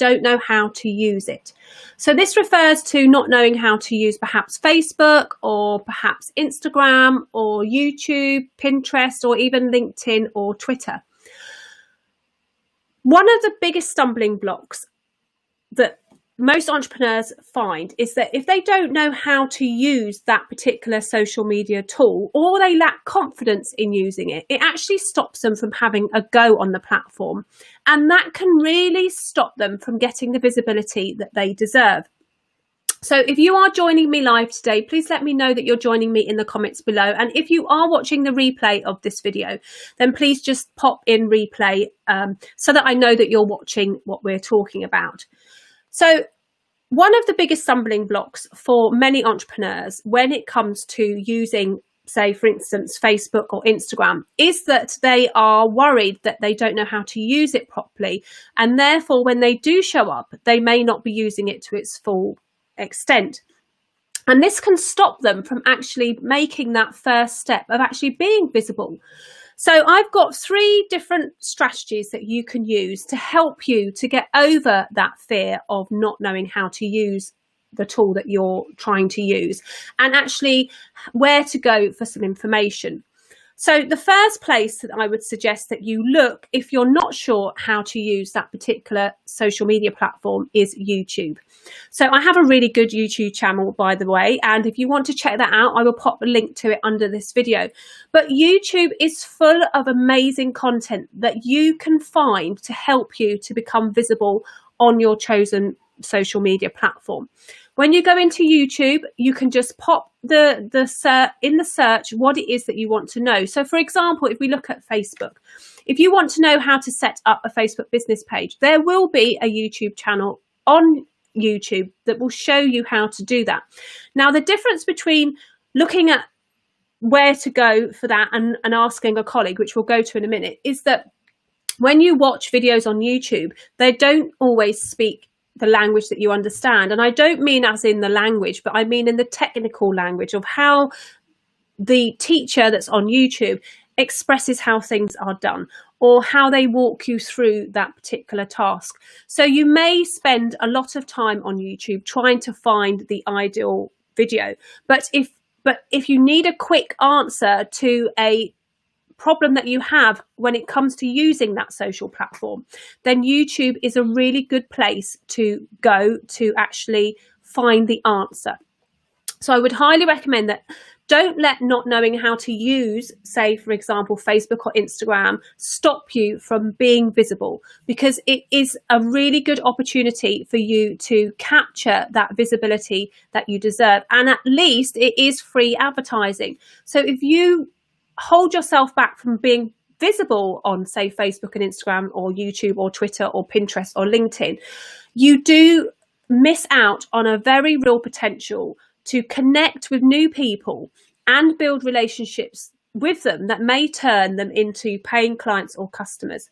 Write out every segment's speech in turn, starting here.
don't know how to use it. So this refers to not knowing how to use perhaps Facebook or perhaps Instagram or YouTube, Pinterest, or even LinkedIn or Twitter. One of the biggest stumbling blocks that most entrepreneurs find is that if they don't know how to use that particular social media tool, or they lack confidence in using it, it actually stops them from having a go on the platform. And that can really stop them from getting the visibility that they deserve. So if you are joining me live today, please let me know that you're joining me in the comments below. And if you are watching the replay of this video, then please just pop in replay so that I know that you're watching what we're talking about. So one of the biggest stumbling blocks for many entrepreneurs when it comes to using, say, for instance, Facebook or Instagram, is that they are worried that they don't know how to use it properly. And therefore, when they do show up, they may not be using it to its full extent. And this can stop them from actually making that first step of actually being visible. So I've got 3 different strategies that you can use to help you to get over that fear of not knowing how to use the tool that you're trying to use, and actually where to go for some information. So the first place that I would suggest that you look if you're not sure how to use that particular social media platform is YouTube. So I have a really good YouTube channel, by the way, and if you want to check that out, I will pop a link to it under this video. But YouTube is full of amazing content that you can find to help you to become visible on your chosen social media platform. When you go into YouTube, you can just pop in the search what it is that you want to know. So for example, if we look at Facebook, if you want to know how to set up a Facebook business page, there will be a YouTube channel on YouTube that will show you how to do that. Now, the difference between looking at where to go for that and asking a colleague, which we'll go to in a minute, is that when you watch videos on YouTube, they don't always speak the language that you understand. And I don't mean as in the language, but I mean in the technical language of how the teacher that's on YouTube expresses how things are done, or how they walk you through that particular task. So you may spend a lot of time on YouTube trying to find the ideal video. But if you need a quick answer to a problem that you have when it comes to using that social platform, then YouTube is a really good place to go to actually find the answer. So I would highly recommend that. Don't let not knowing how to use, say, for example, Facebook or Instagram stop you from being visible, because it is a really good opportunity for you to capture that visibility that you deserve. And at least it is free advertising. So if you hold yourself back from being visible on, say, Facebook and Instagram or YouTube or Twitter or Pinterest or LinkedIn, you do miss out on a very real potential to connect with new people and build relationships with them that may turn them into paying clients or customers.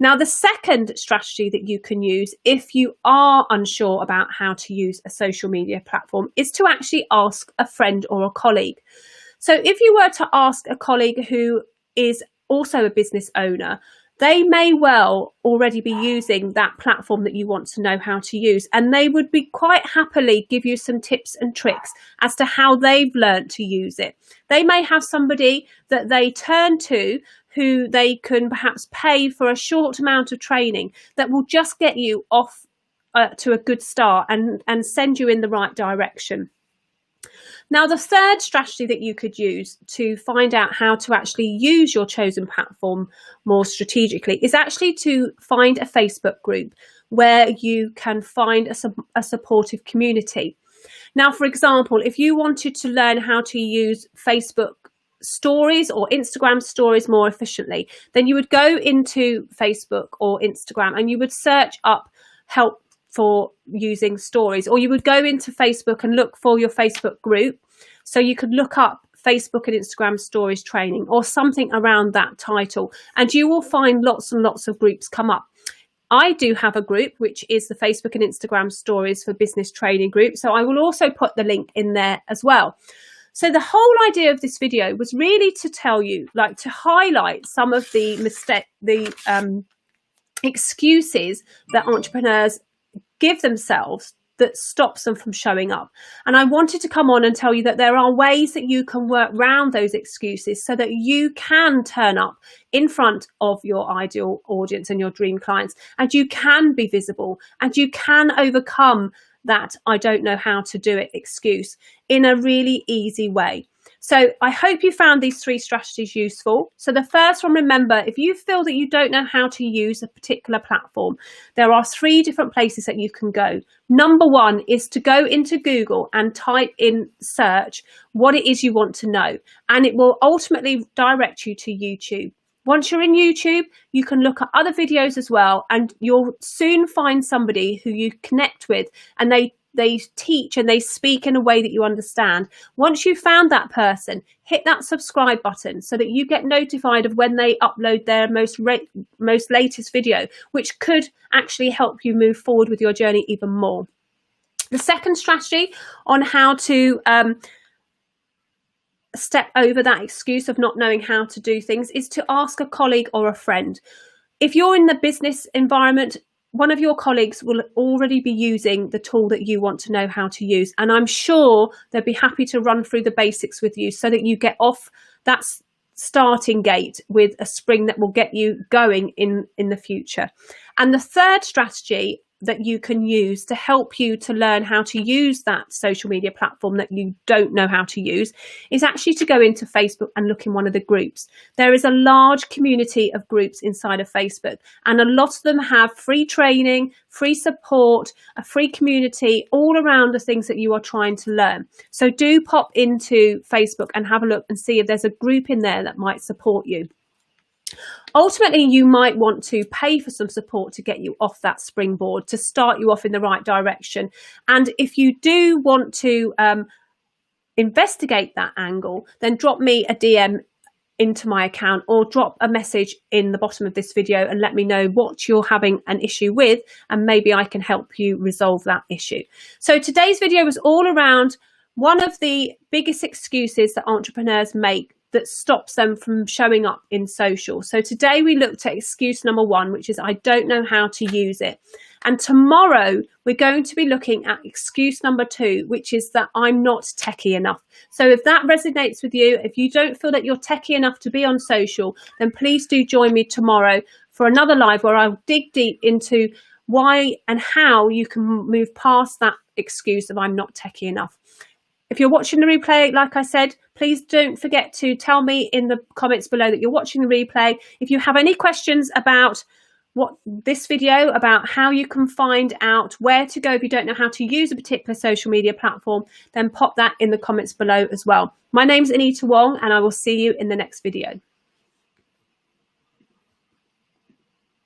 Now, the second strategy that you can use if you are unsure about how to use a social media platform is to actually ask a friend or a colleague. So if you were to ask a colleague who is also a business owner, they may well already be using that platform that you want to know how to use, and they would be quite happily give you some tips and tricks as to how they've learned to use it. They may have somebody that they turn to who they can perhaps pay for a short amount of training that will just get you off to a good start and send you in the right direction. Now, the third strategy that you could use to find out how to actually use your chosen platform more strategically is actually to find a Facebook group where you can find a supportive community. Now, for example, if you wanted to learn how to use Facebook stories or Instagram stories more efficiently, then you would go into Facebook or Instagram and you would search up help for using stories, or you would go into Facebook and look for your Facebook group. So you could look up Facebook and Instagram stories training or something around that title, and you will find lots and lots of groups come up. I do have a group, which is the Facebook and Instagram stories for business training group. So I will also put the link in there as well. So the whole idea of this video was really to tell you, like, to highlight some of the excuses that entrepreneurs give themselves that stops them from showing up. And I wanted to come on and tell you that there are ways that you can work around those excuses so that you can turn up in front of your ideal audience and your dream clients, and you can be visible, and you can overcome that "I don't know how to do it" excuse in a really easy way. So I hope you found these 3 strategies useful. So the first one, remember, if you feel that you don't know how to use a particular platform, there are 3 different places that you can go. Number 1 is to go into Google and type in search what it is you want to know, and it will ultimately direct you to YouTube. Once you're in YouTube, you can look at other videos as well, and you'll soon find somebody who you connect with, and they teach and they speak in a way that you understand. Once you've found that person, hit that subscribe button so that you get notified of when they upload their most latest video, which could actually help you move forward with your journey even more. The second strategy on how to step over that excuse of not knowing how to do things is to ask a colleague or a friend. If you're in the business environment, one of your colleagues will already be using the tool that you want to know how to use, and I'm sure they'll be happy to run through the basics with you so that you get off that starting gate with a spring that will get you going in the future. And the third strategy that you can use to help you to learn how to use that social media platform that you don't know how to use is actually to go into Facebook and look in one of the groups. There is a large community of groups inside of Facebook, and a lot of them have free training, free support, a free community all around the things that you are trying to learn. So do pop into Facebook and have a look and see if there's a group in there that might support you. Ultimately, you might want to pay for some support to get you off that springboard, to start you off in the right direction. And if you do want to investigate that angle, then drop me a DM into my account or drop a message in the bottom of this video and let me know what you're having an issue with, and maybe I can help you resolve that issue. So today's video was all around one of the biggest excuses that entrepreneurs make that stops them from showing up in social. So today we looked at excuse number 1, which is "I don't know how to use it." And tomorrow we're going to be looking at excuse number 2, which is that "I'm not techie enough." So if that resonates with you, if you don't feel that you're techie enough to be on social, then please do join me tomorrow for another live where I'll dig deep into why and how you can move past that excuse of "I'm not techie enough." If you're watching the replay, like I said, please don't forget to tell me in the comments below that you're watching the replay. If you have any questions about this video, about how you can find out where to go if you don't know how to use a particular social media platform, then pop that in the comments below as well. My name's Anita Wong, and I will see you in the next video.